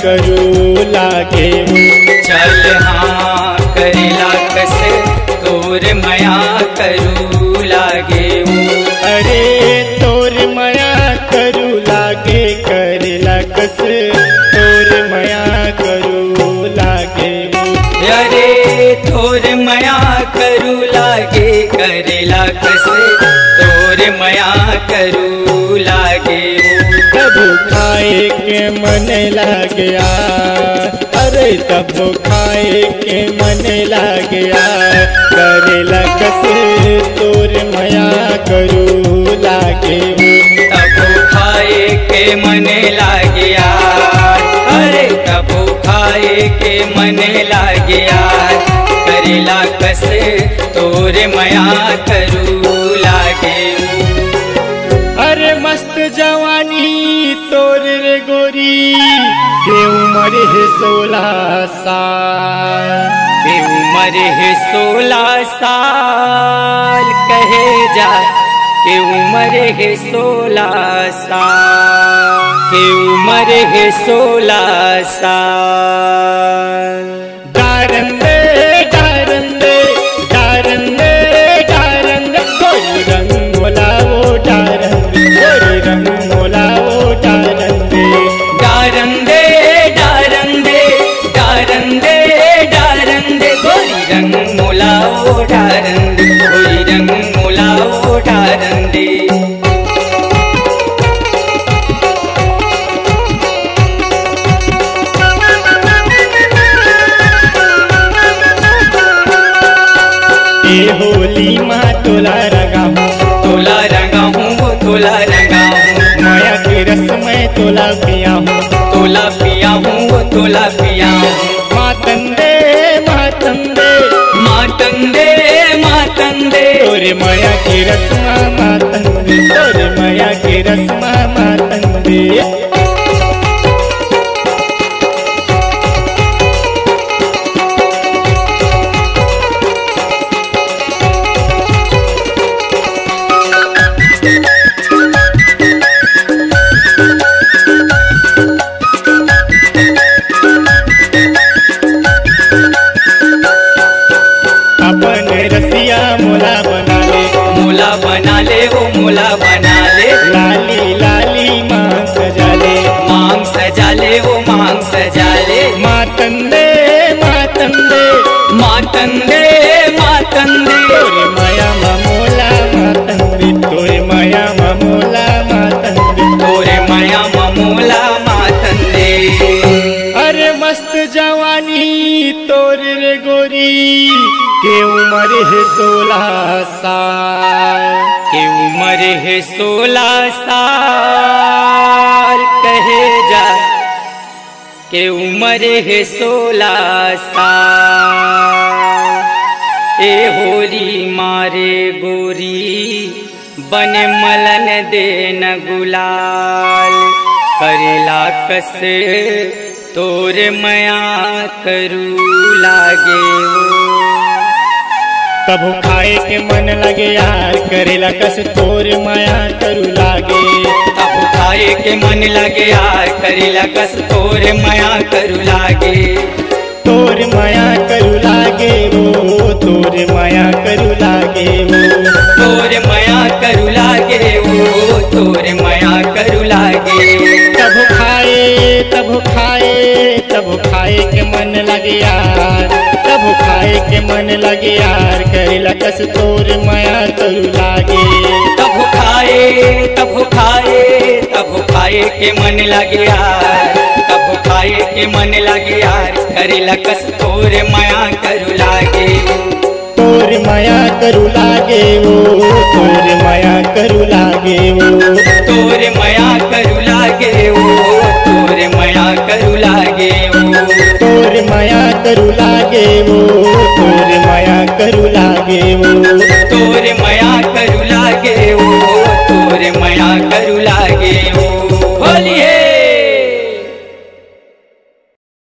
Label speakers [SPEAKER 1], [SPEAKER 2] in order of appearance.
[SPEAKER 1] करू लागे
[SPEAKER 2] चल हाँ करेला कसे तोर मया करू लागे
[SPEAKER 1] अरे तोर मया करू लागे करेला कस तोर मया करू लागे
[SPEAKER 2] अरे तोर मया करू लागे करेला कसे तोर मया करू लागे
[SPEAKER 1] तब खाए के मन लग गया अरे तब खाए के मन लग गया करेला कसे तोर मया करू लागे
[SPEAKER 2] तब खाए के मन लागया अरे तब खाए के मन लागया करेला कसे तोर मया करू लागे
[SPEAKER 1] अरे मस्त जवानी तोर रे गोरी के उम्र है 16 साल
[SPEAKER 2] के उम्र है 16 साल कहे जा के उम्र है 16 साल के उम्र है 16 साल
[SPEAKER 1] डारंदे डारंदे डारंदे डारंदे कोई रंग मोला वो डारंदे कोई रंग मोला वो डारंदे
[SPEAKER 2] डारंदे डारंदे डारंदे डारंदे गोरी रंग मोला ओ डारंदे गोरी रंग मोला ओ डारंदे
[SPEAKER 1] ये होली माँ तोला रंगा हूँ
[SPEAKER 2] वो तोला रंगा हूँ
[SPEAKER 1] माया के रस में तोला पिया हूँ
[SPEAKER 2] तोला पिया हूँ वो तोला पिया हूँ
[SPEAKER 1] मातंदे मातंदे
[SPEAKER 2] मातंदे मातंदे
[SPEAKER 1] तोरे माया के रसमा मातंदे तोरे माया के रसमा मातंदे अपन रसिया मोला बना ले
[SPEAKER 2] वो मोला बना ले
[SPEAKER 1] लाली लाली मांग सजा ले
[SPEAKER 2] वो मांग सजा ले
[SPEAKER 1] मातंदे मातंदे
[SPEAKER 2] मातंदे मातंदे
[SPEAKER 1] तोरे माया मोला मातंदे तोरे माया मोला मातंदे
[SPEAKER 2] तोरे माया मोला मातंदे
[SPEAKER 1] अरे मस्त जवानी तोर रे गोरी के उम्र है 16 साल
[SPEAKER 2] के उम्र है 16 साल कहे जा के उम्र है 16 साल ए होरी मारे गोरी बन मलन देन गुलाल करेला कस तोर मया करू लागे
[SPEAKER 1] तब खाए के मन लगे यार करेला कस तोर माया करू लागे
[SPEAKER 2] तब खाए के मन लगे यार करेला कस तोर माया करू लागे
[SPEAKER 1] तोर माया करू लागे वो तोर माया करू लागे वो
[SPEAKER 2] तोर माया करू लागे वो तोर माया करू लागे
[SPEAKER 1] तब खाए के मन लगे यार तब खाए के मन लगे यार करेला कस तोर माया करू लागे
[SPEAKER 2] तब खाए के मन लगे यार तब खाए के मन लगे यार करेला कस तोर माया करू लागे
[SPEAKER 1] तोर माया करू लागे वो तोर माया करू लागे वो
[SPEAKER 2] तोर माया करू लागे वो तोर माया करू लागे वो
[SPEAKER 1] तोर माया करू लागे वो तोर माया करू लागे वो
[SPEAKER 2] तोर माया करू लागे वो तोर माया करू लागे वो